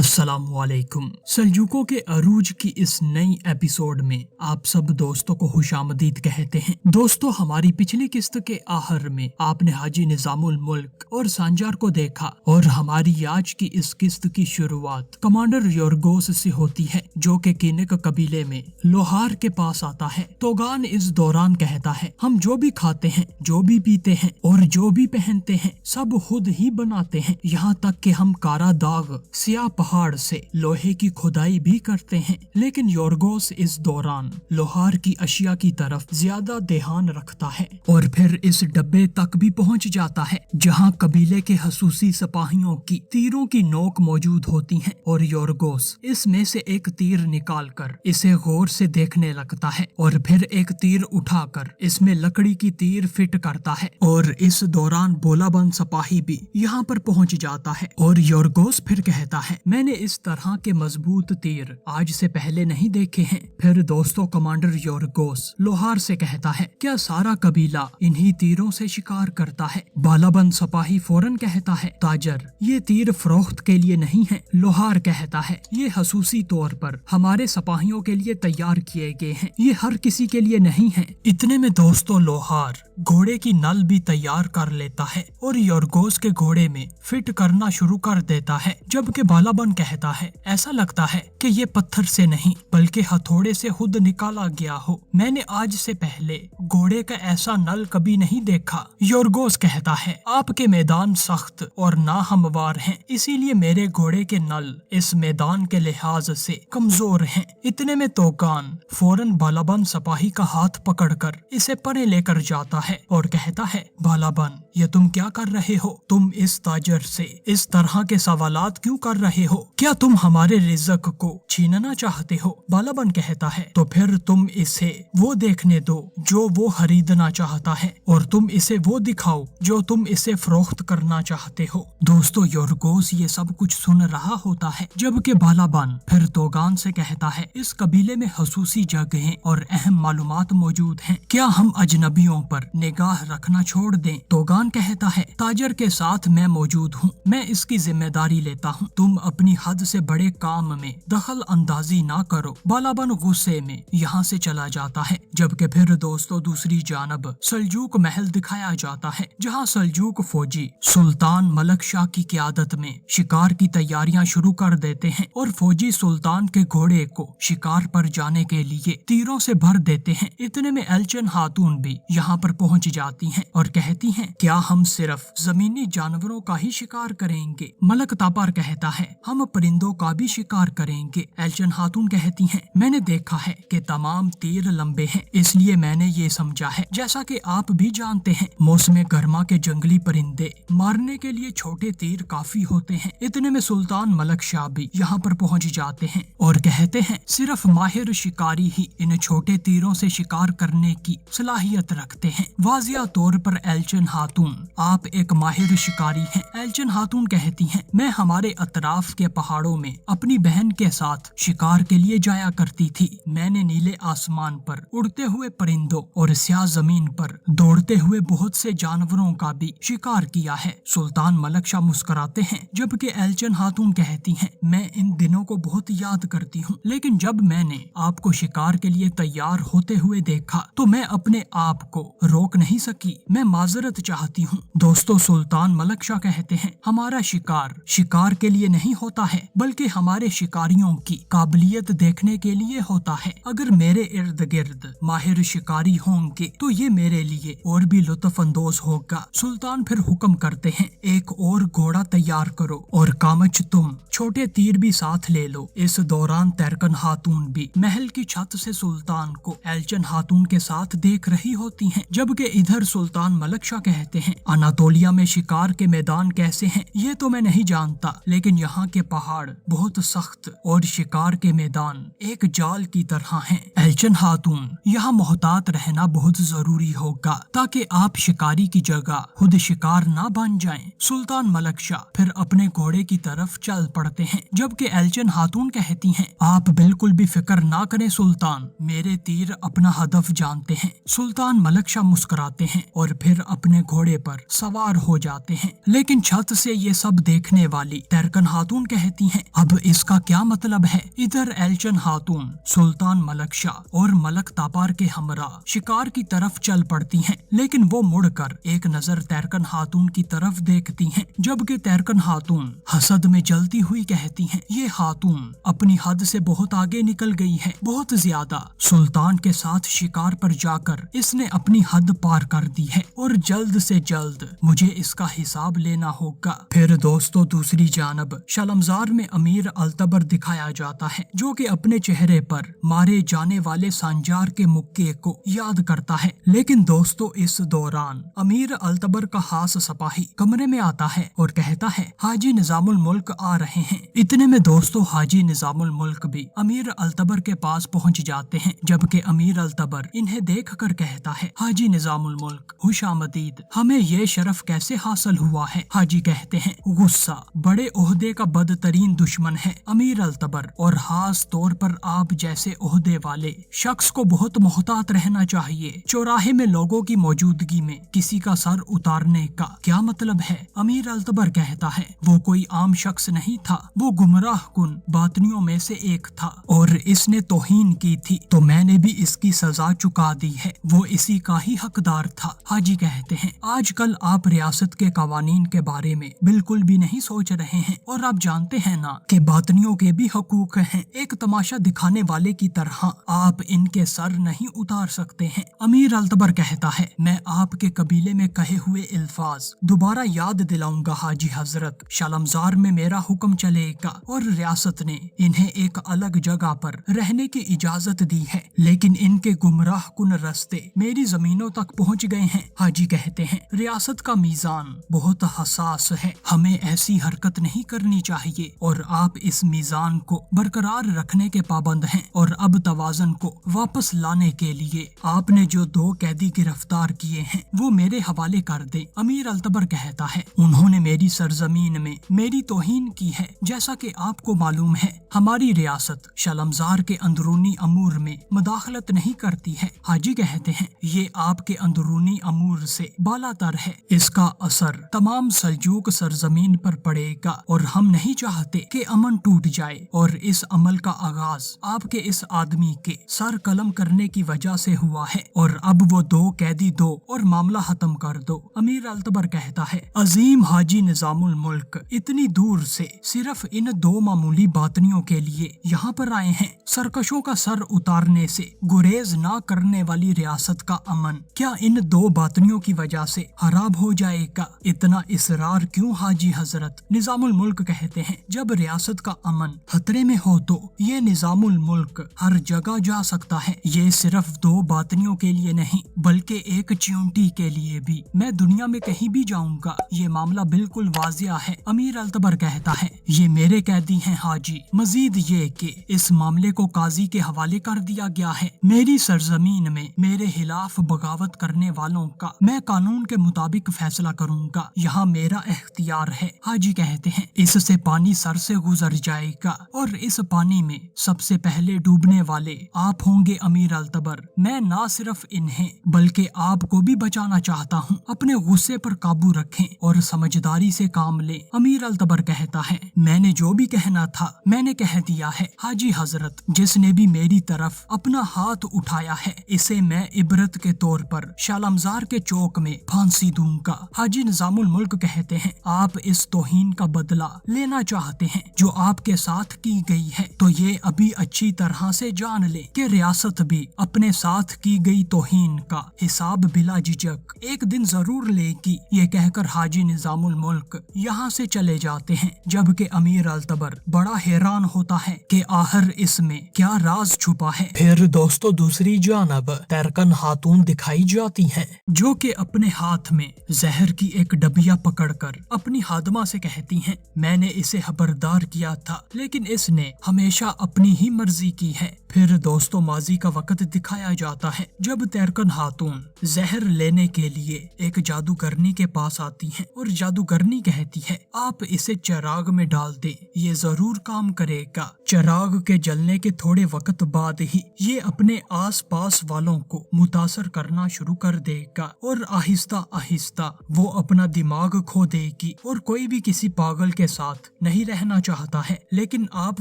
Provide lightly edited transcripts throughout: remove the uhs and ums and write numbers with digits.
अस्सलामुअलैकुम। सल्जूकों के अरूज की इस नई एपिसोड में आप सब दोस्तों को खुशामदीद कहते हैं। दोस्तों, हमारी पिछली किस्त के आखिर में आपने हाजी निजामुल मुल्क और सांजार को देखा और हमारी आज की इस किस्त की शुरुआत कमांडर योरगोस से होती है, जो कि किनिक कबीले में लोहार के पास आता है। तोगान इस दौरान कहता है, हम जो भी खाते हैं, जो भी पीते हैं और जो भी पहनते हैं सब खुद ही बनाते हैं, यहाँ तक कि हम कारा दाग सियाह पहाड़ से लोहे की खुदाई भी करते हैं। लेकिन योरगोस इस दौरान लोहार की अशिया की तरफ ज्यादा ध्यान रखता है और फिर इस डब्बे तक भी पहुंच जाता है जहां कबीले के हसूसी सिपाहियों की तीरों की नोक मौजूद होती हैं और योरगोस इसमें से एक तीर निकालकर इसे गौर से देखने लगता है और फिर एक तीर उठाकर इसमें लकड़ी की तीर फिट करता है और इस दौरान बोलाबंद सिपाही भी यहाँ पर पहुँच जाता है और योरगोस फिर कहता है, मैंने इस तरह के मजबूत तीर आज से पहले नहीं देखे हैं। फिर दोस्तों, कमांडर योरगोस लोहार से कहता है, क्या सारा कबीला इन्हीं तीरों से शिकार करता है? बालाबंद सिपाही फौरन कहता है, ताजर, ये तीर फरोख्त के लिए नहीं है। लोहार कहता है, ये खसूसी तौर पर हमारे सिपाहियों के लिए तैयार किए गए हैं, ये हर किसी के लिए नहीं है। इतने में दोस्तों लोहार घोड़े की नल भी तैयार कर लेता है और योरगोस के घोड़े में फिट करना शुरू कर देता है, जबकि बालाबन कहता है, ऐसा लगता है कि ये पत्थर से नहीं बल्कि हथौड़े से खुद निकाला गया हो। मैंने आज से पहले घोड़े का ऐसा नल कभी नहीं देखा। योरगोस कहता है, आपके मैदान सख्त और नाहमवार हैं, इसीलिए मेरे घोड़े के नल इस मैदान के लिहाज से कमजोर हैं। इतने में तोगान फौरन बालाबन सिपाही का हाथ पकड़कर इसे परे लेकर जाता है और कहता है, बालाबन, ये तुम क्या कर रहे हो? तुम इस ताजर से इस तरह के सवालात क्यों कर रहे हो? क्या तुम हमारे रिज़्क को छीनना चाहते हो? बालाबन कहता है, तो फिर तुम इसे वो देखने दो जो वो खरीदना चाहता है और तुम इसे वो दिखाओ जो तुम इसे फरोख्त करना चाहते हो। दोस्तों, योरगोस ये सब कुछ सुन रहा होता है, जबकि बालाबन फिर तोगान से कहता है, इस कबीले में खसूसी जगहें और अहम मालूमात मौजूद हैं, क्या हम अजनबियों पर निगाह रखना छोड़ दें? तोगान कहता है, ताजर के साथ मैं मौजूद हूँ, मैं इसकी जिम्मेदारी लेता हूँ, तुम अपनी हद से बड़े काम में दखल अंदाजी ना करो। बालाबन गुस्से में यहाँ से चला जाता है, जबकि फिर दोस्तों दूसरी जानब सल्जूक महल दिखाया जाता है, जहाँ सल्जूक फौजी सुल्तान मलक शाह की क़यादत में शिकार की तैयारियां शुरू कर देते हैं और फौजी सुल्तान के घोड़े को शिकार पर जाने के लिए तीरों से भर देते हैं। इतने में एल्चन खातून भी यहाँ पर पहुँच जाती हैं और कहती हैं, क्या हम सिर्फ जमीनी जानवरों का ही शिकार करेंगे? मलक तापर कहता है, हम परिंदों का भी शिकार करेंगे। एल्चन खातून कहती हैं, मैंने देखा है कि तमाम तीर लंबे हैं, इसलिए मैंने ये समझा है, जैसा कि आप भी जानते हैं, मौसम गर्मा के जंगली परिंदे मारने के लिए छोटे तीर काफी होते हैं। इतने में सुल्तान मलक शाह भी यहाँ पर पहुँच जाते हैं और कहते हैं, सिर्फ माहिर शिकारी ही इन छोटे तीरों से शिकार करने की सलाहियत रखते हैं। वाजिया तौर पर एल्चन खातून, आप एक माहिर शिकारी हैं। एल्चन खातून कहती हैं, मैं हमारे अतराफ के पहाड़ों में अपनी बहन के साथ शिकार के लिए जाया करती थी। मैंने नीले आसमान पर उड़ते हुए परिंदों और स्याह जमीन पर दौड़ते हुए बहुत से जानवरों का भी शिकार किया है। सुल्तान मलक शाह मुस्कुराते हैं, जबकि एल्चन खातून कहती हैं, मैं इन दिनों को बहुत याद करती हूँ, लेकिन जब मैंने आपको शिकार के लिए तैयार होते हुए देखा तो मैं अपने आप को रोक नहीं सकी। मैं माजरत चाहती हूँ। दोस्तों, सुल्तान मलक शाह कहते हैं, हमारा शिकार शिकार के लिए नहीं होता है, बल्कि हमारे शिकारियों की काबिलियत देखने के लिए होता है। अगर मेरे इर्द गिर्द माहिर शिकारी होंगे तो ये मेरे लिए और भी लुत्फ अंदोज होगा। सुल्तान फिर हुक्म करते हैं, एक और घोड़ा तैयार करो और कामच तुम छोटे तीर भी साथ ले लो। इस दौरान तैरकन खातून भी महल की छत से सुल्तान को एल्चन खातून के साथ देख रही होती हैं, जबकि इधर सुल्तान मलक शाह कहते हैं, अनातोलिया में शिकार के मैदान कैसे हैं ये तो मैं नहीं जानता, लेकिन यहाँ के पहाड़ बहुत सख्त और शिकार के मैदान एक जाल की तरह हैं। एल्चन खातून, यहाँ मोहतात रहना बहुत जरूरी होगा ताकि आप शिकारी की जगह खुद शिकार ना बन जाएं। सुल्तान मलक शाह फिर अपने घोड़े की तरफ चल पड़ते हैं, जबकि एल्चन खातून कहती हैं, आप बिल्कुल भी फिक्र ना करें सुल्तान, मेरे तीर अपना हदफ जानते हैं। सुल्तान मलक शाह मुस्कुराते हैं और फिर अपने घोड़े पर सवार हो जाते हैं, लेकिन छत से ये सब देखने वाली तैरकन खातून कहती हैं, अब इसका क्या मतलब है? इधर एलचन खातून सुल्तान मलक शाह और मलक तापार के हमरा शिकार की तरफ चल पड़ती हैं, लेकिन वो मुड़कर एक नजर तैरकन खातून की तरफ देखती हैं, जबकि तैरकन खातून हसद में जलती हुई कहती हैं, ये खातून अपनी हद से बहुत आगे निकल गई है, बहुत ज्यादा। सुल्तान के साथ शिकार पर जाकर इसने अपनी हद पार कर दी है और जल्द से जल्द मुझे इसका हिसाब लेना होगा। फिर दोस्तों दूसरी जानब शलमजार में अमीर अल्तबर दिखाया जाता है, जो कि अपने चेहरे पर मारे जाने वाले सांजार के मुक्के को याद करता है। लेकिन दोस्तों इस दौरान अमीर अल्तबर का खास सिपाही कमरे में आता है और कहता है, हाजी निजामुल मुल्क आ रहे हैं। इतने में दोस्तों हाजी निजामुल मुल्क भी अमीर अल्तबर के पास पहुंच जाते हैं, जबकि अमीर अल्तबर इन्हें देखकर कहता है, हाजी निजामुल मुल्क खुशामदीद, हमें ये शरफ कैसे हासिल हुआ है? हाजी कहते हैं, गुस्सा बड़े ओहदे का बदतरीन दुश्मन है अमीर अल्तबर, और खास तौर पर आप जैसे ओहदे वाले शख्स को बहुत मोहतात रहना चाहिए। चौराहे में लोगों की मौजूदगी में किसी का सर उतारने का क्या मतलब है? अमीर अल्तबर कहता है, वो कोई आम शख्स नहीं था, वो गुमराह कुन बातनियों में से एक था और इसने तौहीन की थी, तो मैंने भी इसकी सजा चुका दी है, वो इसी का ही हकदार था। हाजी कहते हैं, आजकल आप रियासत के कवानीन के बारे में बिल्कुल भी नहीं सोच रहे हैं, और आप जानते हैं ना कि बातनियों के भी हकूक हैं। एक तमाशा दिखाने वाले की तरह आप इनके सर नहीं उतार सकते हैं। अमीर अल्तबर कहता है, मैं आपके कबीले में कहे हुए अल्फाज दोबारा याद दिलाऊंगा हाजी हजरत, शलमजार में मेरा हुक्म चलेगा और रियासत ने इन्हें एक अलग जगह पर रहने की इजाजत दी है, लेकिन इनके गुमराह कुन रास्ते मेरी जमीनों तक पहुंच गए हैं। हाजी कहते हैं, रियासत का मीजान बहुत हसास है, हमें ऐसी हरकत नहीं करनी चाहिए और आप इस मीजान को बरकरार रखने के पाबंद हैं, और अब तवाज़न को वापस लाने के लिए आपने जो 2 कैदी गिरफ्तार किए हैं वो मेरे हवाले कर दे। अमीर अल्तबर कहता है, उन्होंने मेरी सरजमीन में मेरी तौहीन की है। जैसा कि आपको मालूम है, हमारी रियासत शलमजार के अंदरूनी अमूर में मुदाखलत नहीं करती है। हाजी कहते हैं, ये आपके अंदरूनी अमूर से बालातर है, इसका असर तमाम सल्जूक सरजमीन पर पड़ेगा और हम नहीं चाहते कि अमन टूट जाए, और इस अमल का आगाज आपके इस आदमी के सर कलम करने की वजह से हुआ है, और अब वो 2 कैदी दो और मामला खत्म कर दो। अमीर अल्तबर कहता है, अजीम हाजी निजामुल मुल्क इतनी दूर से सिर्फ इन 2 मामूली बातनियों के लिए यहाँ पर आए हैं। सरकशों का सर उतारने से गुरेज ना करने वाली रियासत का अमन क्या इन 2 बातनियों की वजह से खराब हो जाएगा? इतना इसरार क्यों हाजी हजरत? निजामुल मुल्क कहते हैं, जब रियासत का अमन खतरे में हो तो ये निजामुल मुल्क हर जगह जा सकता है। ये सिर्फ 2 बातनियों के लिए नहीं, बल्कि एक च्यूंटी के लिए भी। मैं दुनिया में कहीं भी जाऊंगा, ये मामला बिल्कुल वाजिया है। अमीर अल्तबर कहता है, ये मेरे कैदी हैं हाजी, मजीद ये कि इस मामले को काजी के हवाले कर दिया गया है। मेरी सरजमीन में मेरे खिलाफ बगावत करने वालों का मैं कानून के मुताबिक फैसला करूंगा, यहाँ मेरा इख्तियार है। हाजी कहते हैं, इससे पानी सर से गुजर जाएगा और इस पानी में सबसे पहले डूबने वाले आप होंगे अमीर अल्तबर। मैं ना सिर्फ इन्हें बल्कि आपको भी बचाना चाहता हूँ। अपने गुस्से पर काबू रखें और समझदारी से काम लें। अमीर अल्तबर कहता है, मैंने जो भी कहना था मैंने कह दिया है हाजी हजरत। जिसने भी मेरी तरफ अपना हाथ उठाया है, इसे मैं इबरत के तौर पर शालमजार के चौक में फांसी दूंगा। हाजी निजामुल मुल्क कहते हैं, आप इस तौहीन का बदला लेना चाहते हैं जो आपके साथ की गई है, तो ये अभी अच्छी तरह से जान ले कि रियासत भी अपने साथ की गई तौहीन का हिसाब बिला झिझक एक दिन जरूर लेगी। ये कहकर हाजी निजामुल मुल्क यहाँ से चले जाते हैं, जबकि अमीर अल्तबर बड़ा हैरान होता है कि आखिर इसमें क्या राज छुपा है। फिर दोस्तों दूसरी जानब तैरकन खातून दिखाई जाती हैं, जो कि अपने हाथ में जहर की एक डबिया पकड़कर अपनी खादमा से कहती हैं, मैंने इसे खबरदार किया था लेकिन इसने हमेशा अपनी ही मर्जी की है। फिर दोस्तों माजी का वक्त दिखाया जाता है, जब तैरकन खातून जहर लेने के लिए एक जादूगरनी के पास आती हैं और जादूगरनी कहती है, आप इसे चिराग में डाल दे, ये जरूर काम करेगा। चिराग के जलने के थोड़े वक्त बाद ही ये अपने आस पास वालों को मुतासर करना शुरू कर देगा और आहिस्ता आहिस्ता वो अपना दिमाग खो देगी और कोई भी किसी पागल के साथ नहीं रहना चाहता है, लेकिन आप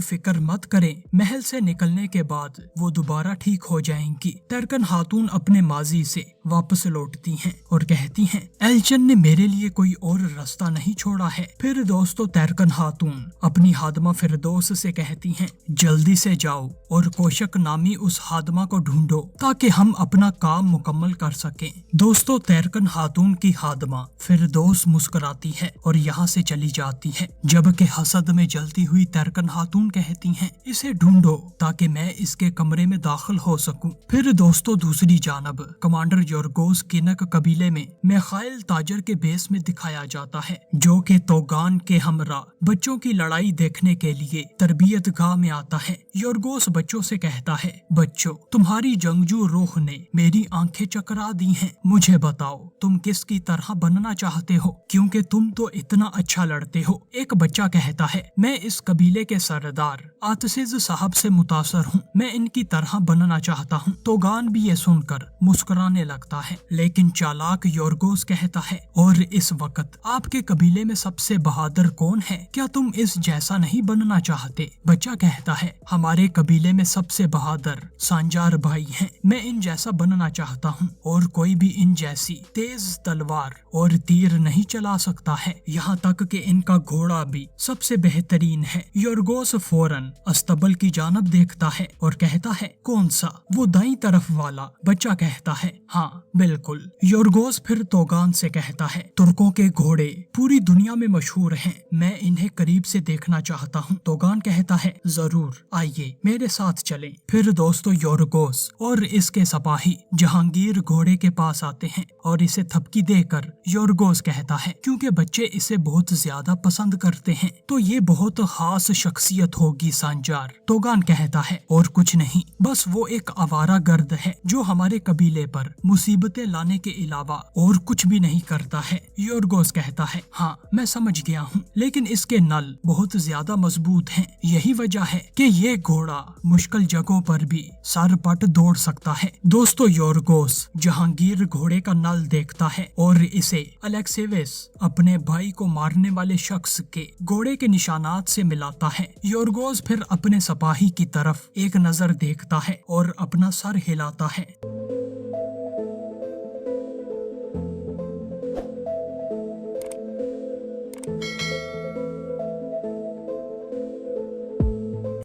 फिक्र मत करें, महल से निकलने के बाद वो दोबारा ठीक हो जाएंगी। तर्कन खातून अपने माजी से वापस लौटती हैं और कहती हैं, एल्चन ने मेरे लिए कोई और रास्ता नहीं छोड़ा है। फिर दोस्तों तर्कन खातून अपनी हादमा फिरदौस से कहती हैं, जल्दी से जाओ और कोशक नामी उस हादमा को ढूंढो ताकि हम अपना काम मुकम्मल कर सकें। दोस्तों तर्कन खातून की हादमा फिरदौस मुस्कुराती है और यहाँ से चली जाती है, जबकि हसद में जलती हुई तर्कन खातून कहती हैं, इसे ढूंढो ताकि मैं इसके कमरे में दाखिल हो सकूं। फिर दोस्तों दूसरी जानब कमांडर योरगोस किनक कबीले में मेखाइल ताजर के बेस में दिखाया जाता है, जो कि तोगान के हमरा बच्चों की लड़ाई देखने के लिए तरबियत गाह में आता है। योरगोस बच्चों से कहता है, बच्चों तुम्हारी जंगजू रूह ने मेरी आंखें चकरा दी हैं, मुझे बताओ तुम किसकी तरह बनना चाहते हो, क्योंकि तुम तो इतना अच्छा लड़ते हो। एक बच्चा कहता है, मैं इस कबीले के सरदार आतसिज साहब से मुतासर हूँ, मैं इनकी तरह बनना चाहता हूँ। तोगान भी ये सुनकर मुस्कुराने लगता है, लेकिन चालाक योरगोस कहता है, और इस वक्त आपके कबीले में सबसे बहादुर कौन है, क्या तुम इस जैसा नहीं बनना चाहते? बच्चा कहता है, हमारे कबीले में सबसे बहादुर सांजार भाई हैं, मैं इन जैसा बनना चाहता हूँ और कोई भी इन जैसी तेज तलवार और तीर नहीं चला सकता है, यहाँ तक कि इनका घोड़ा भी सबसे बेहतरीन है। योरगोस फौरन अस्तबल की जानब देखता है और कहता है, कौन सा? वो दाईं तरफ वाला। बच्चा कहता है, हाँ बिल्कुल। योरगोस फिर तोगान से कहता है, तुर्कों के घोड़े पूरी दुनिया में मशहूर हैं, मैं इन्हें करीब से देखना चाहता हूँ। तोगान कहता है, जरूर आइए मेरे साथ चलें। फिर दोस्तों योरगोस और इसके सिपाही जहांगीर घोड़े के पास आते हैं और इसे थपकी देकर योरगोस कहता है, क्योंकि बच्चे इसे बहुत ज्यादा पसंद करते हैं तो ये बहुत खास शख्सियत होगी सांजार। तोगान कहता है, और कुछ नहीं, बस वो एक आवारा गर्द है जो हमारे कबीले पर मुसीबतें लाने के अलावा और कुछ भी नहीं करता है। योरगोस कहता है, हाँ मैं समझ गया हूँ, लेकिन इसके नल बहुत ज्यादा मजबूत हैं, यही वजह है कि ये घोड़ा मुश्किल जगहों पर भी सर पट दौड़ सकता है। दोस्तों योरगोस जहांगीर घोड़े का नल देखता है और इसे अलेक्सेविस अपने भाई को मारने वाले शख्स के घोड़े के निशानात से मिलाता है। योरगोस फिर अपने सिपाही की तरफ एक नजर देखता है और अपना सर हिलाता है।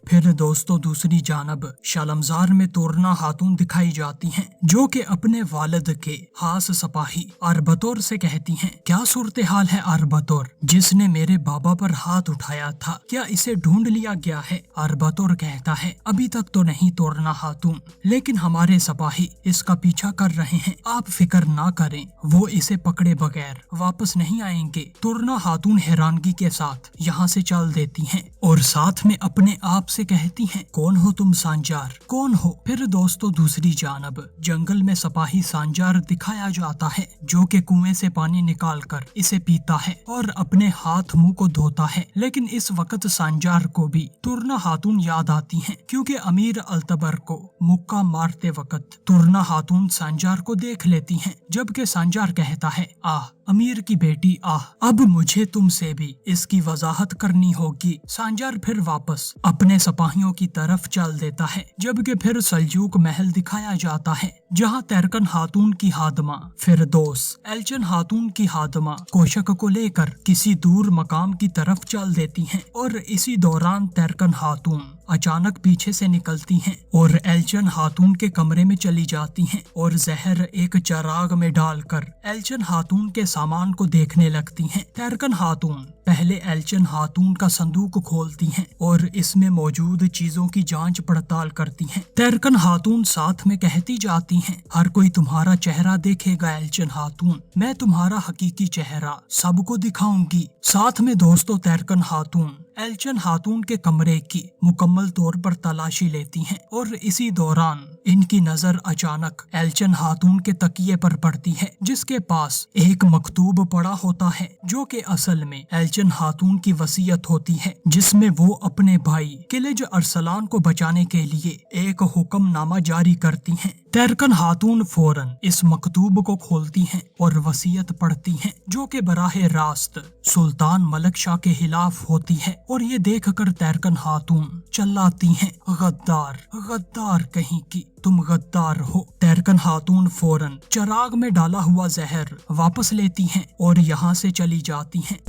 फिर दोस्तों दूसरी जानब शालमजार में तोरना खातून दिखाई जाती हैं, जो कि अपने वालिद के खास सिपाही अरबतौर से कहती हैं, क्या सूरत हाल है अरबतौर, जिसने मेरे बाबा पर हाथ उठाया था, क्या इसे ढूंढ लिया गया है? अरबतौर कहता है, अभी तक तो नहीं तोरना खातून, लेकिन हमारे सिपाही इसका पीछा कर रहे हैं, आप फिक्र ना करें, वो इसे पकड़े बगैर वापस नहीं आएंगे। तोरना खातून हैरानगी के साथ यहाँ से चल देती हैं और साथ में अपने आप से कहती हैं, कौन हो तुम सांजार, कौन हो? फिर दोस्तों दूसरी जानब जंगल में सिपाही सांजार दिखाया जाता है, जो कि कुएं से पानी निकालकर इसे पीता है और अपने हाथ मुंह को धोता है। लेकिन इस वक्त सांजार को भी तुरना खातून याद आती हैं, क्योंकि अमीर अल्तबर को मुक्का मारते वक्त तुरना खातून सांजार को देख लेती हैं, जबकि सांजार कहता है, आह अमीर की बेटी आह, अब मुझे तुमसे भी इसकी वजाहत करनी होगी। सांजार फिर वापस अपने सिपाहियों की तरफ चल देता है, जबकि फिर सल्जूक महल दिखाया जाता है, जहां तर्कन खातून की हादमा फिरदौस एल्चन खातून की हादमा कोशक को लेकर किसी दूर मकाम की तरफ चल देती हैं और इसी दौरान तर्कन खातून अचानक पीछे से निकलती हैं और एल्चन खातून के कमरे में चली जाती हैं और जहर एक चराग में डालकर एल्चन खातून के सामान को देखने लगती हैं। तर्कन खातून पहले एल्चन खातून का संदूक खोलती हैं और इसमें मौजूद चीजों की जांच पड़ताल करती हैं। तर्कन खातून साथ में कहती जाती हैं, हर कोई तुम्हारा चेहरा देखेगा एल्चन खातून, मैं तुम्हारा हकीकी चेहरा सबको दिखाऊंगी। साथ में दोस्तों तर्कन खातून एल्चन खातून के कमरे की मुकम्मल तौर पर तलाशी लेती हैं और इसी दौरान इनकी नजर अचानक एल्चन खातून के तकिए पर पड़ती है, जिसके पास एक मकतूब पड़ा होता है, जो कि असल में एल्चन खातून की वसीयत होती है, जिसमें वो अपने भाई किलिज अरसलान को बचाने के लिए एक हुक्मनामा जारी करती हैं। तर्कन खातून फौरन इस मकतूब को खोलती हैं और वसीयत पढ़ती हैं, जो कि बराह रास्त सुल्तान मलक शाह के खिलाफ होती है और ये देख कर तैरकन खातून चिल्लाती हैं, गद्दार गद्दार कहीं की, तुम गद्दार हो। तैरकन खातून फौरन चिराग में डाला हुआ जहर वापस लेती हैं और यहाँ से चली जाती हैं।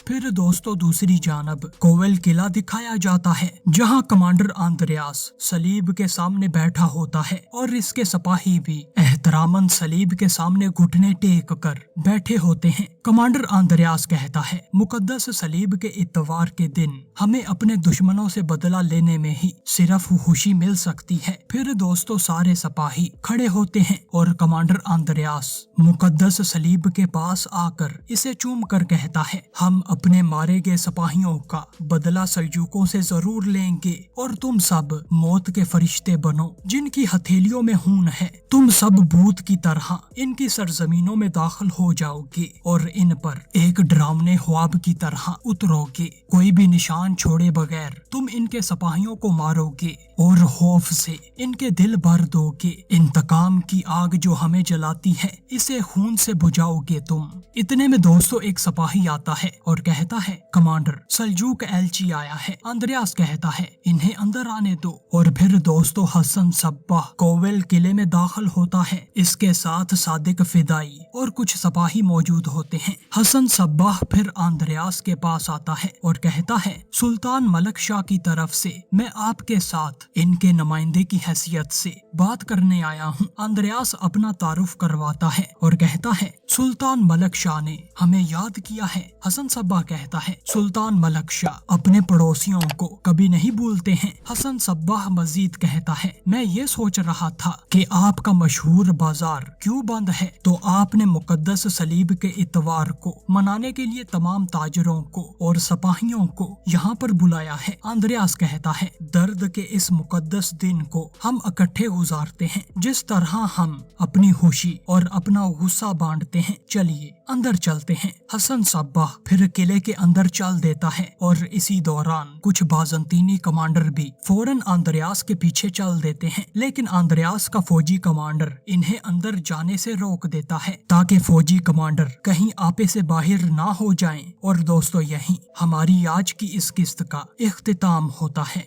फिर दोस्तों दूसरी जानब कोवेल किला दिखाया जाता है, जहां कमांडर आंद्रेयास सलीब के सामने बैठा होता है और इसके सिपाही भी एहतरामन सलीब के सामने घुटने टेक कर बैठे होते हैं। कमांडर आंद्रेयास कहता है, मुकद्दस सलीब के इतवार के दिन हमें अपने दुश्मनों से बदला लेने में ही सिर्फ खुशी मिल सकती है। फिर दोस्तों सारे सिपाही खड़े होते हैं और कमांडर आंद्रेयास मुकद्दस सलीब के पास आकर इसे चूम कर कहता है, हम अपने मारे गए सिपाहियों का बदला सल्जूकों से जरूर लेंगे और तुम सब मौत के फरिश्ते बनो जिनकी हथेलियों में खून है। तुम सब भूत की तरह इनकी सरजमीनों में दाखिल हो जाओगे और इन पर एक डरावने ख्वाब की तरह उतरोगे। कोई भी निशान छोड़े बगैर तुम इनके सिपाहियों को मारोगे और खौफ से इनके दिल भर दोगे। इंतकाम की आग जो हमें जलाती है इसे खून से बुझाओगे तुम। इतने में दोस्तों एक सिपाही आता है और कहता है, कमांडर सल्जूक एलची आया है। आंद्रेयास कहता है, इन्हें अंदर आने दो। और फिर दोस्तों हसन सब्बाह कोवेल किले में दाखिल होता है। इसके साथ सादिक फिदाई और कुछ सिपाही मौजूद होते हैं। हसन सब्बाह फिर आंद्रेयास के पास आता है और कहता है, सुल्तान मलक शाह की तरफ से मैं आपके साथ इनके नुमाइंदे की हैसियत से बात करने आया हूँ। आंद्रेयास अपना तारुफ करवाता है और कहता है, सुल्तान मलक शाह ने हमें याद किया है। हसन सब्बाह कहता है, सुल्तान मलक शाह अपने पड़ोसियों को कभी नहीं भूलते हैं। हसन सब्बाह मजीद कहता है, मैं ये सोच रहा था कि आपका मशहूर बाजार क्यों बंद है, तो आपने मुकद्दस सलीब के इतवार को मनाने के लिए तमाम ताजरों को और सिपाहियों को यहाँ पर बुलाया है। आंद्रेयास कहता है, दर्द के इस मुकद्दस दिन को हम इकट्ठे गुजारते हैं जिस तरह हम अपनी खुशी और अपना गुस्सा बांटते हैं। चलिए अंदर चलते हैं। हसन सब्बाह फिर किले के अंदर चल देता है और इसी दौरान कुछ बाजंतीनी कमांडर भी फौरन आंद्रेयास के पीछे चल देते हैं, लेकिन आंद्रेयास का फौजी कमांडर इन्हें अंदर जाने से रोक देता है ताकि फौजी कमांडर कहीं आपे से बाहर ना हो जाएं। और दोस्तों यही हमारी आज की इस किस्त का इख्तिताम होता है।